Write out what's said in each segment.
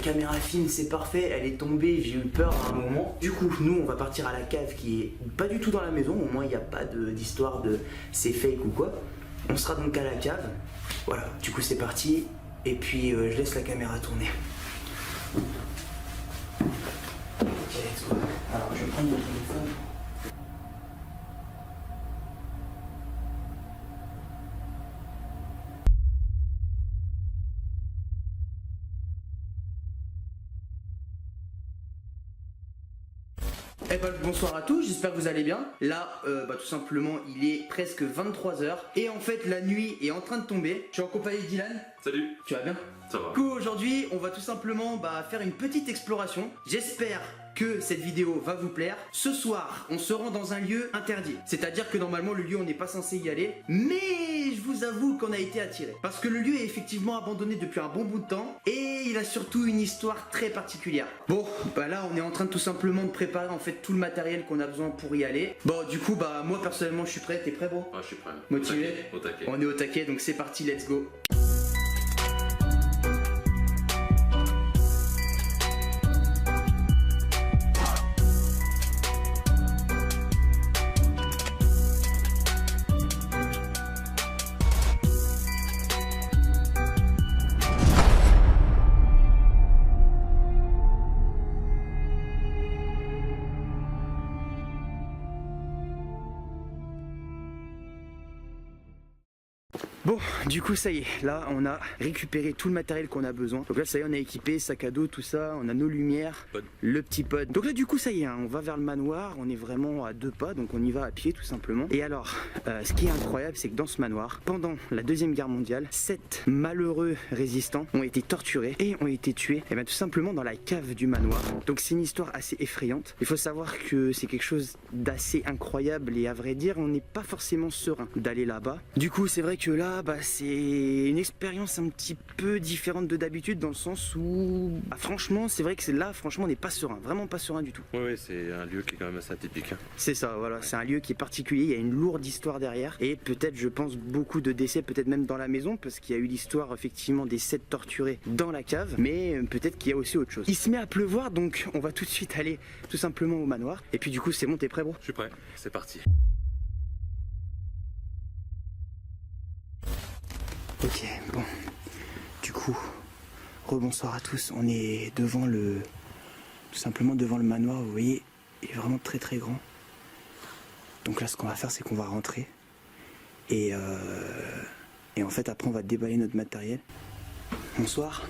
caméra filme, c'est parfait, elle est tombée, j'ai eu peur à un moment. Du coup, nous on va partir à la cave qui est pas du tout dans la maison, au moins il n'y a pas d'histoire de c'est fake ou quoi. On sera donc à la cave, voilà, du coup c'est parti, et puis je laisse la caméra tourner. Ok, let's go. Alors je vais prendre mon téléphone. Eh ben, bonsoir à tous, j'espère que vous allez bien. Là, tout simplement, il est presque 23h. Et en fait, la nuit est en train de tomber. Je suis en compagnie de Dylan. Salut. Tu vas bien? Ça va. Du coup, aujourd'hui, on va tout simplement faire une petite exploration. J'espère que cette vidéo va vous plaire. Ce soir, on se rend dans un lieu interdit. C'est-à-dire que normalement, le lieu, on n'est pas censé y aller. Mais je vous avoue qu'on a été attiré. Parce que le lieu est effectivement abandonné depuis un bon bout de temps. Et il a surtout une histoire très particulière. Bon, là, on est en train de tout simplement de préparer en fait tout le matériel qu'on a besoin pour y aller. Bon, du coup, moi personnellement, je suis prêt. T'es prêt, bro? Ouais, je suis prêt. Motivé? Au taquet. On est au taquet, donc c'est parti, let's go. Bon, du coup ça y est, là on a récupéré tout le matériel qu'on a besoin. Donc là ça y est, on a équipé, sac à dos, tout ça, on a nos lumières, le petit pod. Donc là du coup ça y est, on va vers le manoir, on est vraiment à 2 pas, donc on y va à pied tout simplement. Et alors, ce qui est incroyable, c'est que dans ce manoir, pendant la Deuxième Guerre mondiale, 7 malheureux résistants ont été torturés et ont été tués, et bien tout simplement dans la cave du manoir. Donc c'est une histoire assez effrayante. Il faut savoir que c'est quelque chose d'assez incroyable et à vrai dire, on n'est pas forcément serein d'aller là-bas. Du coup c'est vrai que là, c'est une expérience un petit peu différente de d'habitude dans le sens où franchement c'est vrai que là franchement on n'est pas serein, vraiment pas serein du tout. Oui, c'est un lieu qui est quand même assez atypique. C'est ça, voilà, c'est un lieu qui est particulier, il y a une lourde histoire derrière et peut-être je pense beaucoup de décès, peut-être même dans la maison parce qu'il y a eu l'histoire effectivement des 7 torturés dans la cave, mais peut-être qu'il y a aussi autre chose. Il se met à pleuvoir donc on va tout de suite aller tout simplement au manoir et puis du coup c'est bon, t'es prêt, bro? Je suis prêt, c'est parti. Ok, bon, du coup, rebonsoir à tous, on est devant tout simplement devant le manoir, vous voyez, il est vraiment très très grand. Donc là ce qu'on va faire c'est qu'on va rentrer et en fait après on va déballer notre matériel. Bonsoir.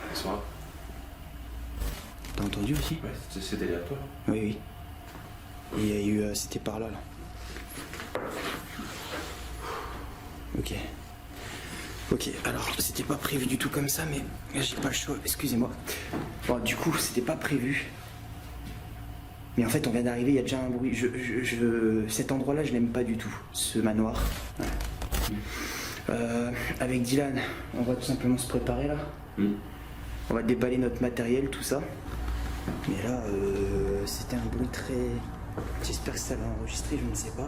Bonsoir. T'as entendu aussi? Ouais, c'est derrière toi. Oui, oui. Il y a eu, c'était par là. Ok. Ok, alors c'était pas prévu du tout comme ça, mais j'ai pas le choix, excusez-moi. Bon, du coup, c'était pas prévu. Mais en fait, on vient d'arriver, il y a déjà un bruit. Cet endroit-là, je l'aime pas du tout, ce manoir. Ouais. Avec Dylan, on va tout simplement se préparer là. On va déballer notre matériel, tout ça. Mais là, c'était un bruit très... J'espère que ça va enregistrer, je ne sais pas.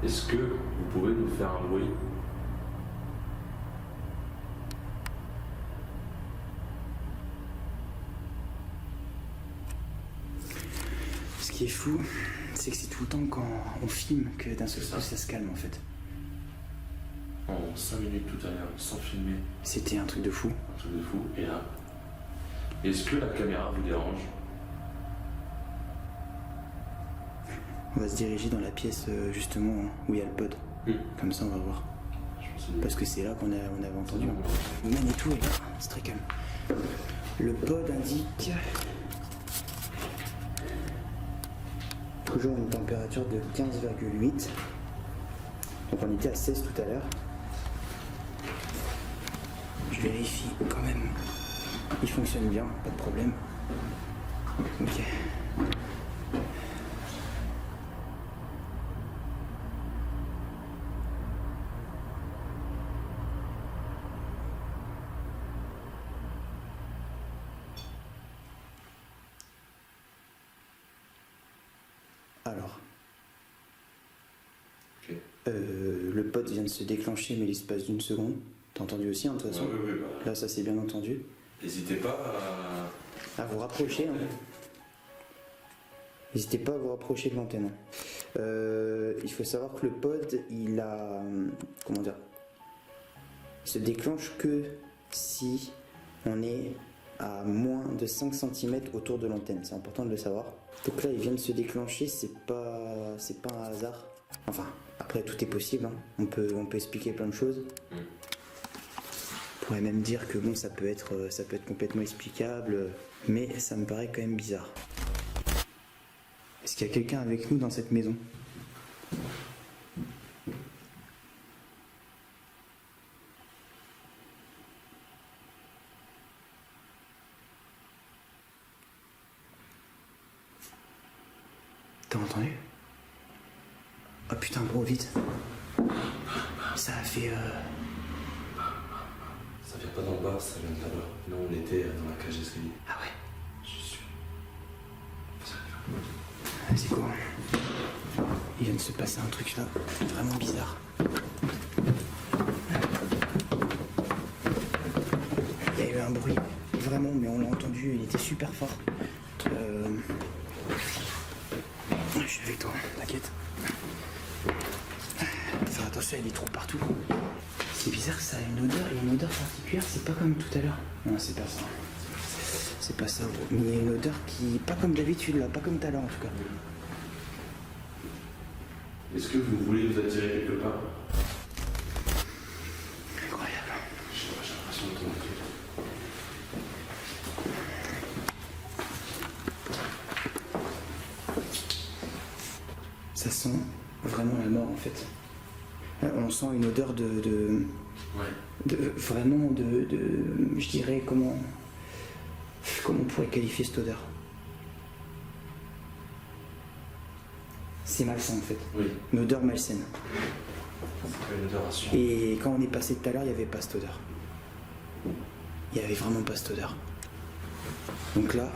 Est-ce que vous pouvez nous faire un bruit? Ce qui est fou, c'est que c'est tout le temps quand on filme que d'un seul coup ça se calme en fait. En 5 minutes tout à l'heure, sans filmer. C'était un truc de fou. Un truc de fou. Et là, est-ce que la caméra vous dérange? On va se diriger dans la pièce justement où il y a le pod. Comme ça on va voir. Parce que c'est là qu'on avait entendu. Le magnéto est là, c'est très calme. Le pod indique toujours une température de 15,8. Donc on était à 16 tout à l'heure. Je vérifie quand même. Il fonctionne bien, pas de problème. Ok. Le pod vient de se déclencher, mais l'espace d'une seconde. T'as entendu aussi, hein, de toute façon. Oui, bah. Là, ça s'est bien entendu. N'hésitez pas À vous rapprocher. Hein. N'hésitez pas à vous rapprocher de l'antenne. Il faut savoir que le pod, il a... Comment dire? Il se déclenche que si on est à moins de 5 cm autour de l'antenne. C'est important de le savoir. Donc là, il vient de se déclencher, c'est pas un hasard. Enfin, après, tout est possible. Hein. On peut expliquer plein de choses. On pourrait même dire que bon, ça peut être complètement explicable, mais ça me paraît quand même bizarre. Est-ce qu'il y a quelqu'un avec nous dans cette maison? T'as entendu? Oh putain, gros, vite. Ça a fait... Ça vient pas d'en bas, ça vient de là-bas. Nous, on était dans la cage d'escalier. Ah ouais? Je suis sûr. C'est quoi? Il vient de se passer un truc là, vraiment bizarre. Il y a eu un bruit, vraiment, mais on l'a entendu, il était super fort. Je suis avec toi, t'inquiète. Faire attention, il y a des trous partout. C'est bizarre, ça a une odeur particulière, c'est pas comme tout à l'heure. Non, c'est pas ça. C'est pas ça, gros. Mais il y a une odeur qui... pas comme d'habitude là, pas comme tout à l'heure en tout cas. Est-ce que vous voulez vous attirer quelque part? Incroyable. Je sais pas, j'ai l'impression de tomber. Ça sent vraiment la mort en fait. On sent une odeur vraiment de je dirais comment on pourrait qualifier cette odeur. C'est malsain en fait. Oui. Une odeur malsaine. C'est pas une odeur rassurante. Et quand on est passé tout à l'heure, il n'y avait pas cette odeur. Il n'y avait vraiment pas cette odeur. Donc là,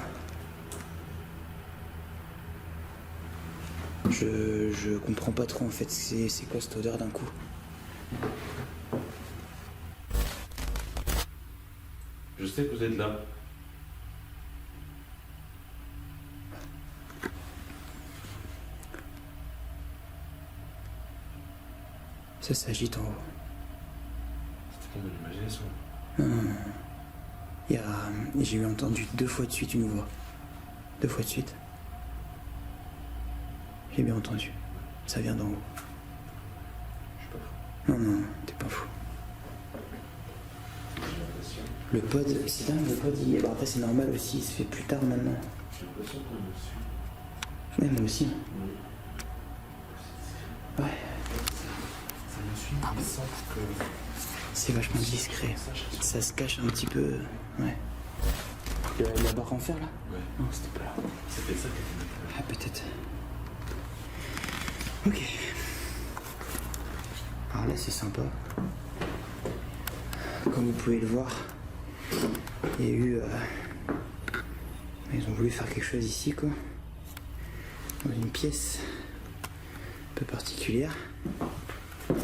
je comprends pas trop en fait c'est quoi cette odeur d'un coup. Je sais que vous êtes là. Ça s'agite en haut. C'était pas mon imagination. J'ai eu entendu 2 fois de suite une voix. 2 fois de suite. J'ai bien entendu. Ça vient d'en haut. Je suis pas fou. Non, t'es pas fou. J'ai l'impression. Le pod, c'est dingue, le pod, bon, après c'est normal aussi, il se fait plus tard maintenant. J'ai l'impression qu'on me suit. Ouais, moi aussi. Ouais, Ça me suit, mais sans que. c'est vachement discret. Ça se cache un petit peu. Ouais. La barre en fer là? Ouais. Non, c'était pas là. C'était ça qui était. Ah, peut-être. Ok. Alors là, c'est sympa. Comme vous pouvez le voir, il y a eu... Ils ont voulu faire quelque chose ici, quoi. Dans une pièce un peu particulière. Ce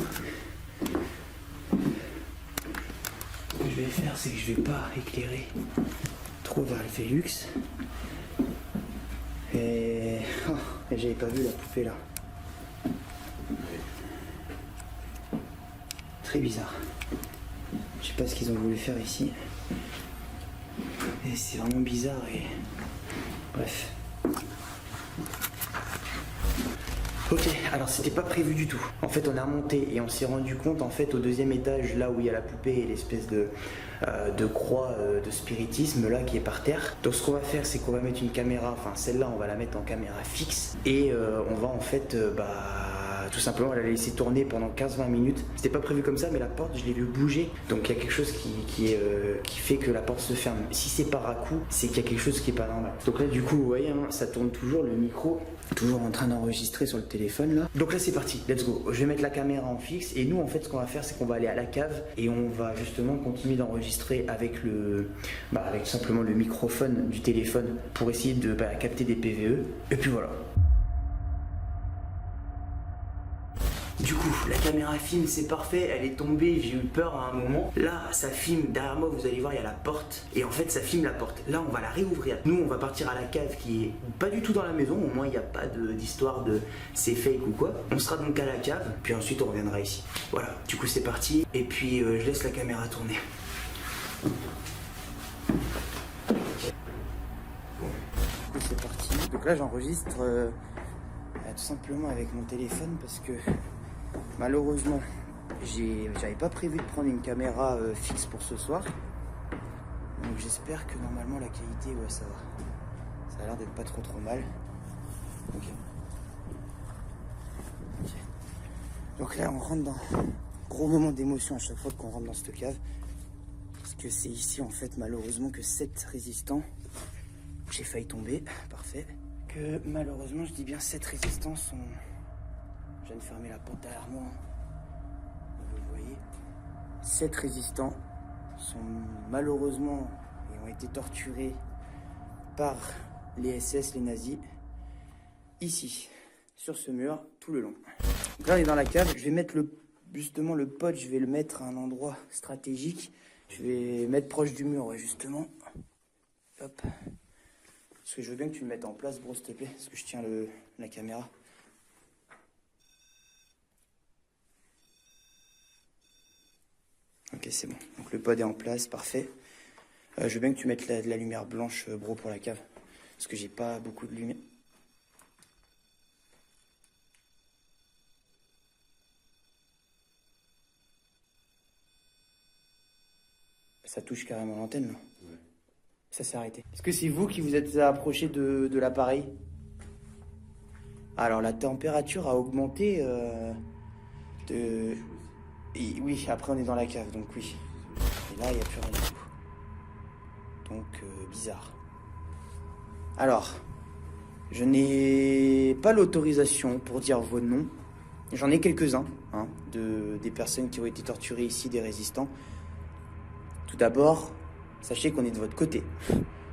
que je vais faire, c'est que je vais pas éclairer trop vers le Velux. Et j'avais pas vu la poupée là. Très bizarre. Je sais pas ce qu'ils ont voulu faire ici. Et c'est vraiment bizarre et... Bref. Ok, alors c'était pas prévu du tout. En fait, on a remonté et on s'est rendu compte, en fait, au 2e étage, là où il y a la poupée et l'espèce de croix de spiritisme là qui est par terre. Donc ce qu'on va faire, c'est qu'on va mettre une caméra, enfin celle-là, on va la mettre en caméra fixe et on va en fait, tout simplement, la laisser tourner pendant 15-20 minutes. C'était pas prévu comme ça, mais la porte, je l'ai vu bouger. Donc il y a quelque chose qui fait que la porte se ferme. Si c'est par à-coup, c'est qu'il y a quelque chose qui est pas normal. Donc là, du coup, vous voyez, hein, ça tourne toujours, le micro toujours en train d'enregistrer sur le téléphone là. Donc là c'est parti, let's go. Je vais mettre la caméra en fixe et nous en fait ce qu'on va faire c'est qu'on va aller à la cave et on va justement continuer d'enregistrer avec avec simplement le microphone du téléphone pour essayer de capter des PVE et puis voilà. Du coup, la caméra filme, c'est parfait, elle est tombée, j'ai eu peur à un moment. Là, ça filme, derrière moi, vous allez voir, il y a la porte. Et en fait, ça filme la porte. Là, on va la réouvrir. Nous, on va partir à la cave qui est pas du tout dans la maison. Au moins, il n'y a pas d'histoire de c'est fake ou quoi. On sera donc à la cave, puis ensuite, on reviendra ici. Voilà, du coup, c'est parti. Et puis, je laisse la caméra tourner. Bon, du coup, c'est parti. Donc là, j'enregistre tout simplement avec mon téléphone parce que malheureusement, j'avais pas prévu de prendre une caméra fixe pour ce soir. Donc j'espère que normalement la qualité, ouais, ça va. Ça a l'air d'être pas trop mal. Ok. Donc là, on rentre dans un gros moment d'émotion à chaque fois qu'on rentre dans cette cave. Parce que c'est ici, en fait, malheureusement, que 7 résistants. J'ai failli tomber, parfait. Que malheureusement, je dis bien 7 résistants sont... Je viens de fermer la porte derrière moi. Vous voyez, 7 résistants sont malheureusement et ont été torturés par les SS, les nazis, ici, sur ce mur, tout le long. Donc là, on est dans la cave. Je vais mettre justement le pod, je vais le mettre à un endroit stratégique. Je vais mettre proche du mur, ouais, justement. Hop. Parce que je veux bien que tu le mettes en place, bro, s'il te plaît, parce que je tiens la caméra. Ok, c'est bon. Donc le pod est en place, parfait. Je veux bien que tu mettes de la lumière blanche, bro, pour la cave. Parce que j'ai pas beaucoup de lumière. Ça touche carrément l'antenne, là. Ouais. Ça s'est arrêté. Est-ce que c'est vous qui vous êtes approché de l'appareil? Alors, la température a augmenté de... Et oui, après on est dans la cave, donc oui. Et là, il n'y a plus rien du tout. Donc, bizarre. Alors, je n'ai pas l'autorisation pour dire vos noms. J'en ai quelques-uns, hein, des personnes qui ont été torturées ici, des résistants. Tout d'abord, sachez qu'on est de votre côté.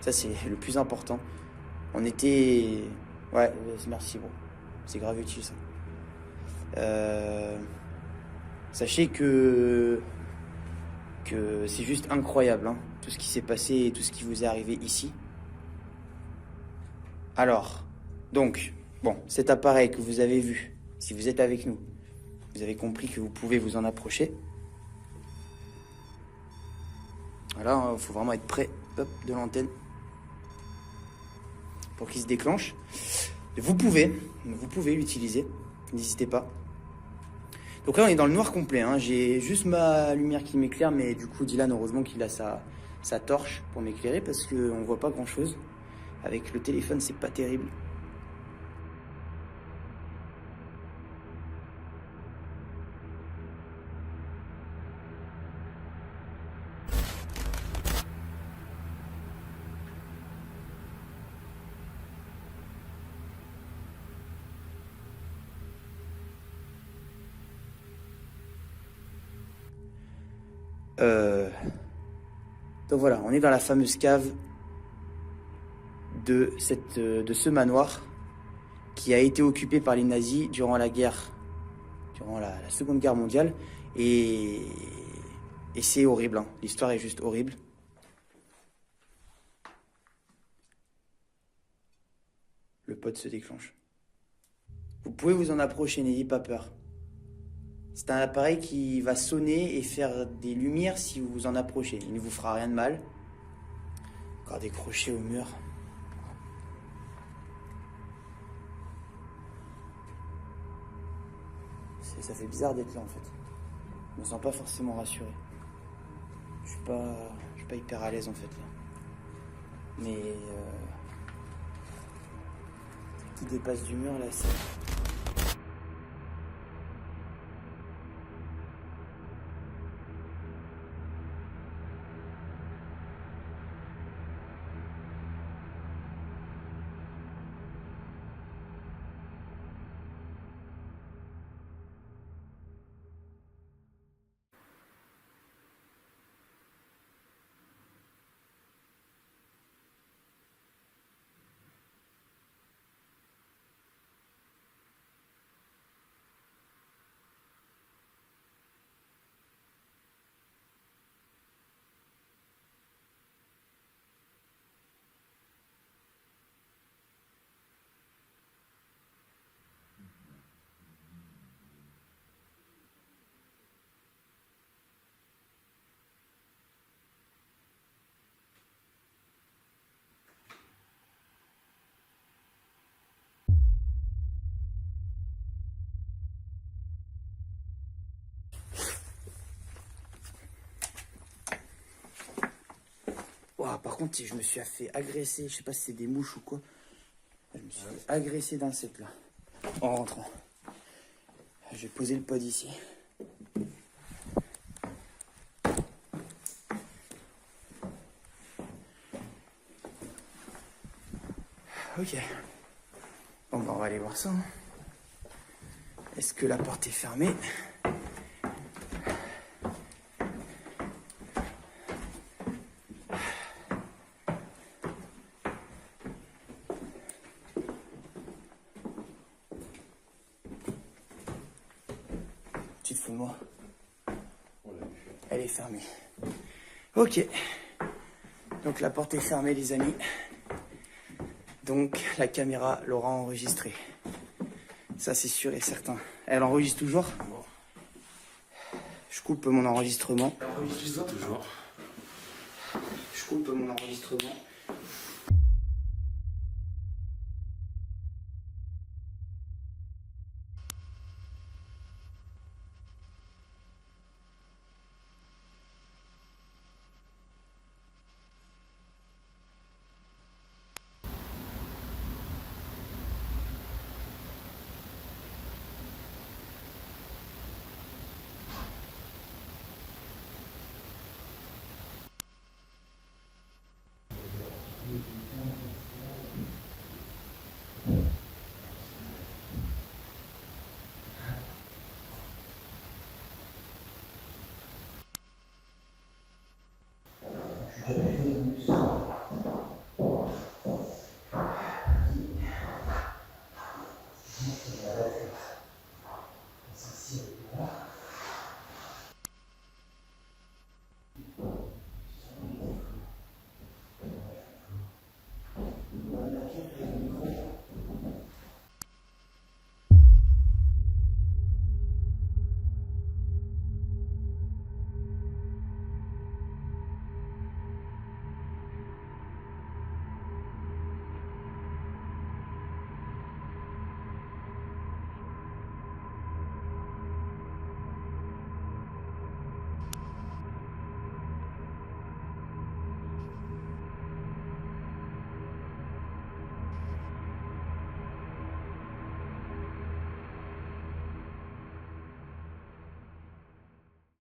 Ça, c'est le plus important. On était... Ouais, merci, bro. C'est grave utile, ça. Sachez que c'est juste incroyable, hein, tout ce qui s'est passé et tout ce qui vous est arrivé ici. Alors, donc, bon, cet appareil que vous avez vu, si vous êtes avec nous, vous avez compris que vous pouvez vous en approcher. Voilà, il faut vraiment être près, hop, de l'antenne pour qu'il se déclenche. Vous pouvez l'utiliser, n'hésitez pas. Donc là, on est dans le noir complet, hein. J'ai juste ma lumière qui m'éclaire, mais du coup, Dylan, heureusement qu'il a sa torche pour m'éclairer parce qu'on voit pas grand-chose. Avec le téléphone, c'est pas terrible. Donc voilà, on est dans la fameuse cave de ce manoir qui a été occupé par les nazis durant la Seconde Guerre mondiale. Et c'est horrible, hein. L'histoire est juste horrible. Le pod se déclenche. Vous pouvez vous en approcher, n'ayez pas peur. C'est un appareil qui va sonner et faire des lumières si vous vous en approchez. Il ne vous fera rien de mal. Encore des crochets au mur. Ça fait bizarre d'être là, en fait. Je me sens pas forcément rassuré. Je suis pas hyper à l'aise, en fait, là. Mais qui dépasse du mur, là, c'est... Ouah, par contre, je me suis fait agresser. Je sais pas si c'est des mouches ou quoi. Je me suis fait agresser d'insectes là. En rentrant. Je vais poser le pod ici. Ok. Bon, bah, on va aller voir ça. Est-ce que la porte est fermée? Tu te fous de moi? Elle est fermée. Ok. Donc la porte est fermée, les amis. Donc la caméra l'aura enregistré. Ça, c'est sûr et certain. Elle enregistre toujours? Je coupe mon enregistrement. Elle enregistre toujours. Je coupe mon enregistrement.